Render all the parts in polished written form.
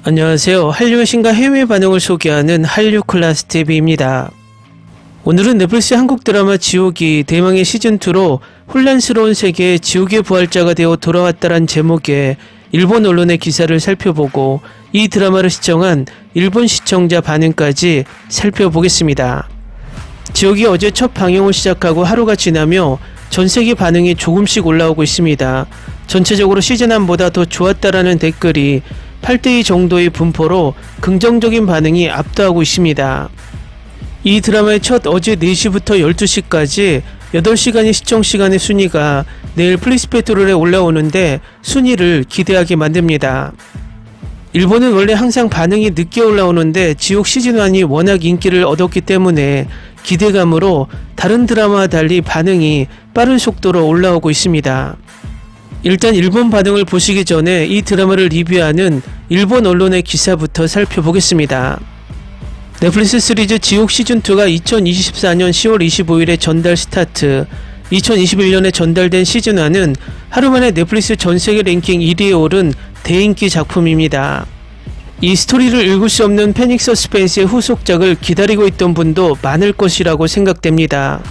안녕하세요. 한류의 신과 해외 반응을 소개하는 한류 클래스 TV입니다. 오늘은 넷플릭스 한국 드라마 지옥이 대망의 시즌2로 혼란스러운 세계의 지옥의 부활자가 되어 돌아왔다란 제목의 일본 언론의 기사를 살펴보고 이 드라마를 시청한 일본 시청자 반응까지 살펴보겠습니다. 지옥이 어제 첫 방영을 시작하고 하루가 지나며 전세계 반응이 조금씩 올라오고 있습니다. 전체적으로 시즌1보다 더 좋았다라는 댓글이 8대2 정도의 분포로 긍정적인 반응이 압도하고 있습니다. 이 드라마의 첫 어제 4시부터 12시까지 8시간의 시청시간의 순위가 내일 플리스페트롤에 올라오는데 순위를 기대하게 만듭니다. 일본은 원래 항상 반응이 늦게 올라오는데 지옥 시즌1이 워낙 인기를 얻었기 때문에 기대감으로 다른 드라마와 달리 반응이 빠른 속도로 올라오고 있습니다. 일단 일본 반응을 보시기 전에 이 드라마를 리뷰하는 일본 언론의 기사부터 살펴보겠습니다. 넷플릭스 시리즈 지옥 시즌2가 2024년 10월 25일에 전달 스타트, 2021년에 전달된 시즌1은 하루만에 넷플릭스 전세계 랭킹 1위에 오른 대인기 작품입니다. 이 스토리를 읽을 수 없는 패닉 서스펜스의 후속작을 기다리고 있던 분도 많을 것이라고 생각됩니다.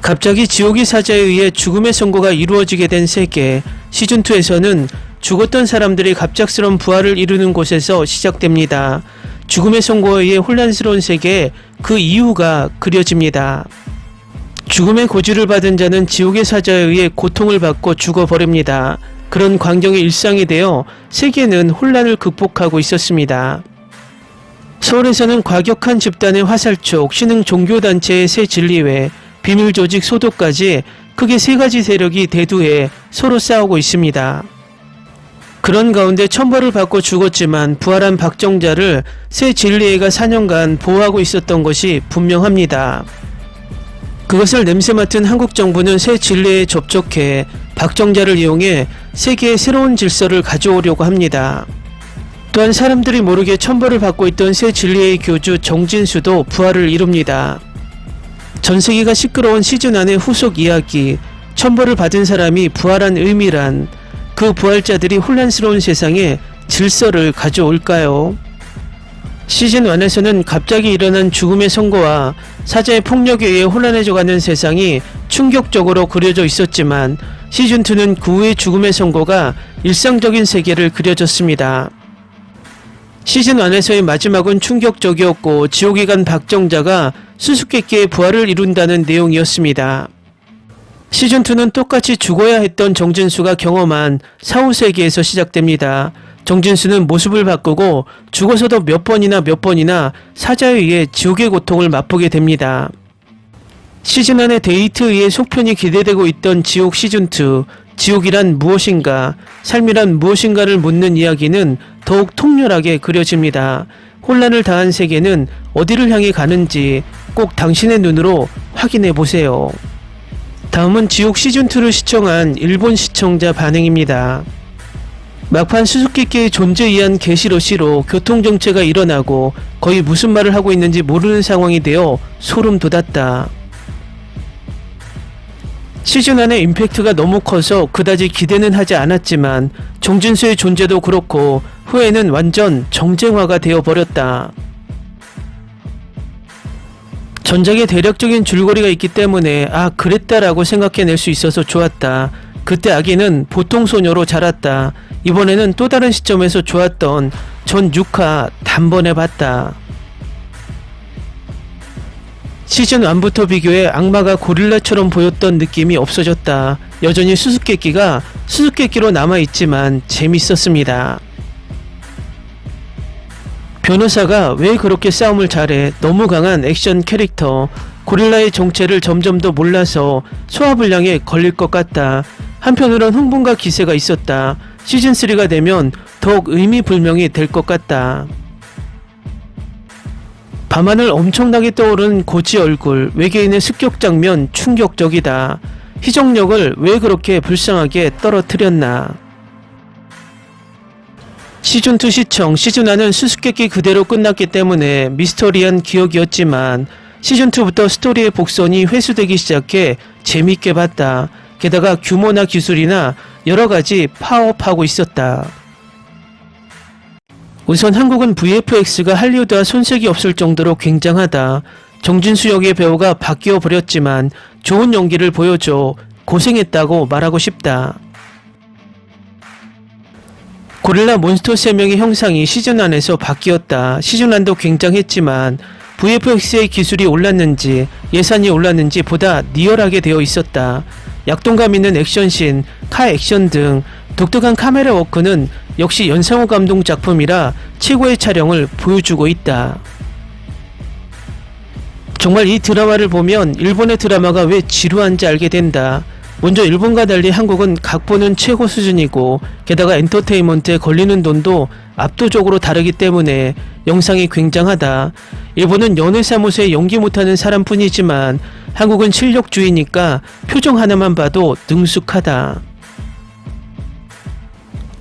갑자기 지옥의 사자에 의해 죽음의 선고가 이루어지게 된 세계, 시즌2에서는 죽었던 사람들이 갑작스러운 부활을 이루는 곳에서 시작됩니다. 죽음의 선고에 의해 혼란스러운 세계에 그 이유가 그려집니다. 죽음의 고지를 받은 자는 지옥의 사자에 의해 고통을 받고 죽어버립니다. 그런 광경의 일상이 되어 세계는 혼란을 극복하고 있었습니다. 서울에서는 과격한 집단의 화살촉, 신흥 종교단체의 새 진리회, 비밀 조직 소도까지 크게 3가지 세력이 대두해 서로 싸우고 있습니다. 그런 가운데 천벌을 받고 죽었지만 부활한 박정자를 새 진리회가 4년간 보호하고 있었던 것이 분명합니다. 그것을 냄새 맡은 한국 정부는 새 진리회에 접촉해 박정자를 이용해 세계에 새로운 질서를 가져오려고 합니다. 또한 사람들이 모르게 천벌을 받고 있던 새 진리회의 교주 정진수도 부활을 이룹니다. 전세계가 시끄러운 시즌1의 후속 이야기, 천벌을 받은 사람이 부활한 의미란, 그 부활자들이 혼란스러운 세상에 질서를 가져올까요? 시즌1에서는 갑자기 일어난 죽음의 선고와 사자의 폭력에 의해 혼란해져가는 세상이 충격적으로 그려져 있었지만 시즌2는 그 후의 죽음의 선고가 일상적인 세계를 그려줬습니다. 시즌1에서의 마지막은 충격적이었고 지옥에 간 박정자가 수수께끼의 부활을 이룬다는 내용이었습니다. 시즌2는 똑같이 죽어야 했던 정진수가 경험한 사후세계에서 시작됩니다. 정진수는 모습을 바꾸고 죽어서도 몇 번이나 사자에 의해 지옥의 고통을 맛보게 됩니다. 시즌1의 데이트에 의해 속편이 기대되고 있던 지옥 시즌2, 지옥이란 무엇인가, 삶이란 무엇인가를 묻는 이야기는 더욱 통렬하게 그려집니다. 혼란을 당한 세계는 어디를 향해 가는지 꼭 당신의 눈으로 확인해 보세요. 다음은 지옥 시즌2를 시청한 일본 시청자 반응입니다. 막판 수수께끼의 존재에 의한 게시러시로 교통정체가 일어나고 거의 무슨 말을 하고 있는지 모르는 상황이 되어 소름 돋았다. 시즌1의 임팩트가 너무 커서 그다지 기대는 하지 않았지만 정진수의 존재도 그렇고 후에는 완전 정쟁화가 되어버렸다. 전작에 대략적인 줄거리가 있기 때문에 그랬다라고 생각해낼 수 있어서 좋았다. 그때 아기는 보통 소녀로 자랐다. 이번에는 또 다른 시점에서 좋았던 전 6화 단번에 봤다. 시즌1부터 비교해 악마가 고릴라처럼 보였던 느낌이 없어졌다. 여전히 수수께끼가 수수께끼로 남아있지만 재밌었습니다. 변호사가 왜 그렇게 싸움을 잘해? 너무 강한 액션 캐릭터. 고릴라의 정체를 점점 더 몰라서 소화불량에 걸릴 것 같다. 한편으론 흥분과 기세가 있었다. 시즌3가 되면 더욱 의미불명이 될 것 같다. 밤하늘 엄청나게 떠오른 고지 얼굴, 외계인의 습격 장면 충격적이다. 희정력을 왜 그렇게 불쌍하게 떨어뜨렸나. 시즌2 시청, 시즌1은 수수께끼 그대로 끝났기 때문에 미스터리한 기억이었지만 시즌2부터 스토리의 복선이 회수되기 시작해 재밌게 봤다. 게다가 규모나 기술이나 여러가지 파업하고 있었다. 우선 한국은 VFX가 할리우드와 손색이 없을 정도로 굉장하다. 정진수 역의 배우가 바뀌어 버렸지만 좋은 연기를 보여줘. 고생했다고 말하고 싶다. 고릴라 몬스터 3명의 형상이 시즌1에서 바뀌었다. 시즌1도 굉장했지만 VFX의 기술이 올랐는지 예산이 올랐는지 보다 리얼하게 되어 있었다. 약동감 있는 액션씬, 카 액션 등 독특한 카메라 워크는 역시 연상호 감독 작품이라 최고의 촬영을 보여주고 있다. 정말 이 드라마를 보면 일본의 드라마가 왜 지루한지 알게 된다. 먼저 일본과 달리 한국은 각본은 최고 수준이고 게다가 엔터테인먼트에 걸리는 돈도 압도적으로 다르기 때문에 영상이 굉장하다. 일본은 연애사무소에 연기 못하는 사람뿐이지만 한국은 실력주의니까 표정 하나만 봐도 능숙하다.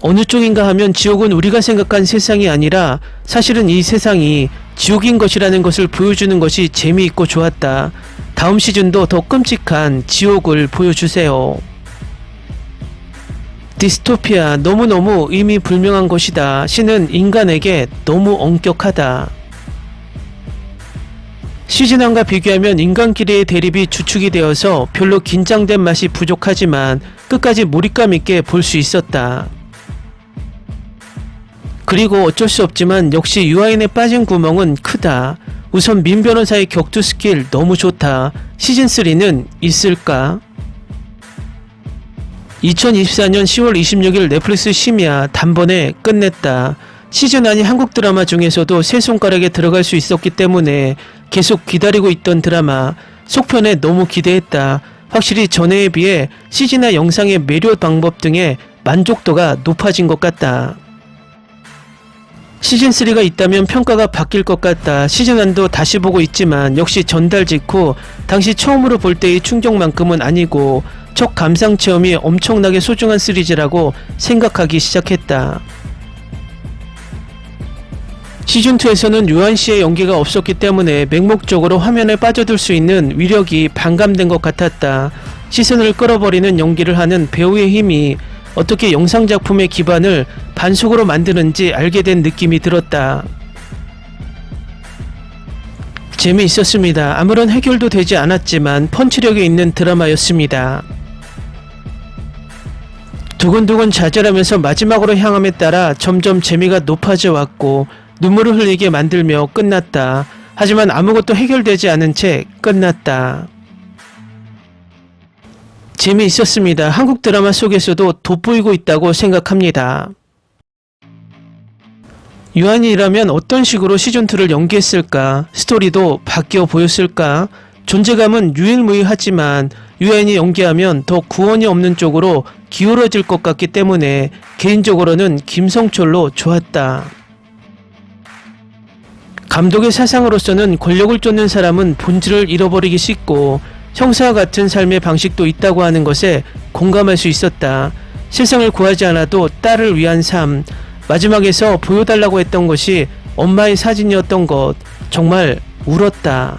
어느 쪽인가 하면 지옥은 우리가 생각한 세상이 아니라 사실은 이 세상이 지옥인 것이라는 것을 보여주는 것이 재미있고 좋았다. 다음 시즌도 더 끔찍한 지옥을 보여주세요. 디스토피아 너무너무 의미 불명한 것이다. 신은 인간에게 너무 엄격하다. 시즌1과 비교하면 인간끼리의 대립이 주축이 되어서 별로 긴장된 맛이 부족하지만 끝까지 몰입감 있게 볼 수 있었다. 그리고 어쩔 수 없지만 역시 유아인에 빠진 구멍은 크다. 우선 민 변호사의 격투 스킬 너무 좋다. 시즌3는 있을까? 2024년 10월 26일 넷플릭스 심야 단번에 끝냈다. 시즌1이 한국 드라마 중에서도 세 손가락에 들어갈 수 있었기 때문에 계속 기다리고 있던 드라마. 속편에 너무 기대했다. 확실히 전에에 비해 CG나 영상의 매료 방법 등의 만족도가 높아진 것 같다. 시즌3가 있다면 평가가 바뀔 것 같다. 시즌1도 다시 보고 있지만 역시 전달 직후 당시 처음으로 볼 때의 충격만큼은 아니고 첫 감상 체험이 엄청나게 소중한 시리즈라고 생각하기 시작했다. 시즌2에서는 유한씨의 연기가 없었기 때문에 맹목적으로 화면에 빠져들 수 있는 위력이 반감된 것 같았다. 시선을 끌어버리는 연기를 하는 배우의 힘이 어떻게 영상작품의 기반을 반속으로 만드는지 알게 된 느낌이 들었다. 재미있었습니다. 아무런 해결도 되지 않았지만 펀치력이 있는 드라마였습니다. 두근두근 좌절하면서 마지막으로 향함에 따라 점점 재미가 높아져 왔고 눈물을 흘리게 만들며 끝났다. 하지만 아무것도 해결되지 않은 채 끝났다. 재미있었습니다. 한국 드라마 속에서도 돋보이고 있다고 생각합니다. 유한이라면 어떤 식으로 시즌2를 연기했을까? 스토리도 바뀌어 보였을까? 존재감은 유일무이하지만 유한이 연기하면 더 구원이 없는 쪽으로 기울어질 것 같기 때문에 개인적으로는 김성철로 좋았다. 감독의 사상으로서는 권력을 쫓는 사람은 본질을 잃어버리기 쉽고 형사와 같은 삶의 방식도 있다고 하는 것에 공감할 수 있었다. 세상을 구하지 않아도 딸을 위한 삶, 마지막에서 보여달라고 했던 것이 엄마의 사진이었던 것, 정말 울었다.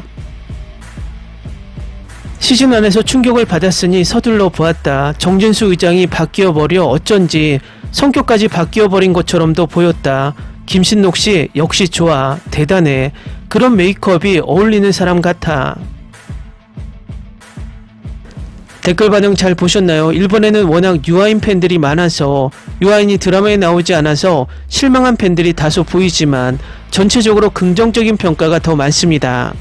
시즌1에서 충격을 받았으니 서둘러 보았다. 정진수 의장이 바뀌어버려 어쩐지 성격까지 바뀌어버린 것처럼도 보였다. 김신록씨 역시 좋아, 대단해. 그런 메이크업이 어울리는 사람 같아. 댓글 반응 잘 보셨나요? 일본에는 워낙 유아인 팬들이 많아서 유아인이 드라마에 나오지 않아서 실망한 팬들이 다소 보이지만 전체적으로 긍정적인 평가가 더 많습니다.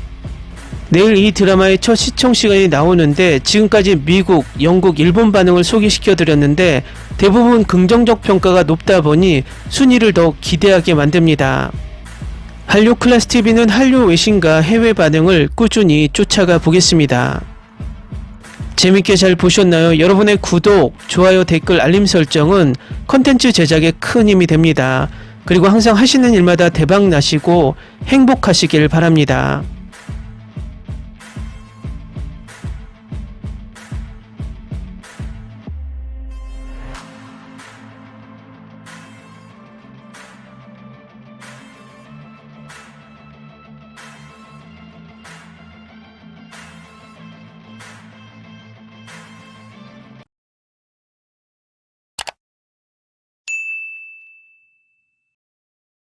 내일 이 드라마의 첫 시청 시간이 나오는데 지금까지 미국, 영국, 일본 반응을 소개시켜 드렸는데 대부분 긍정적 평가가 높다 보니 순위를 더 기대하게 만듭니다. 한류 클래스 TV는 한류 외신과 해외 반응을 꾸준히 쫓아가 보겠습니다. 재밌게 잘 보셨나요? 여러분의 구독, 좋아요, 댓글, 알림 설정은 컨텐츠 제작에 큰 힘이 됩니다. 그리고 항상 하시는 일마다 대박 나시고 행복하시길 바랍니다.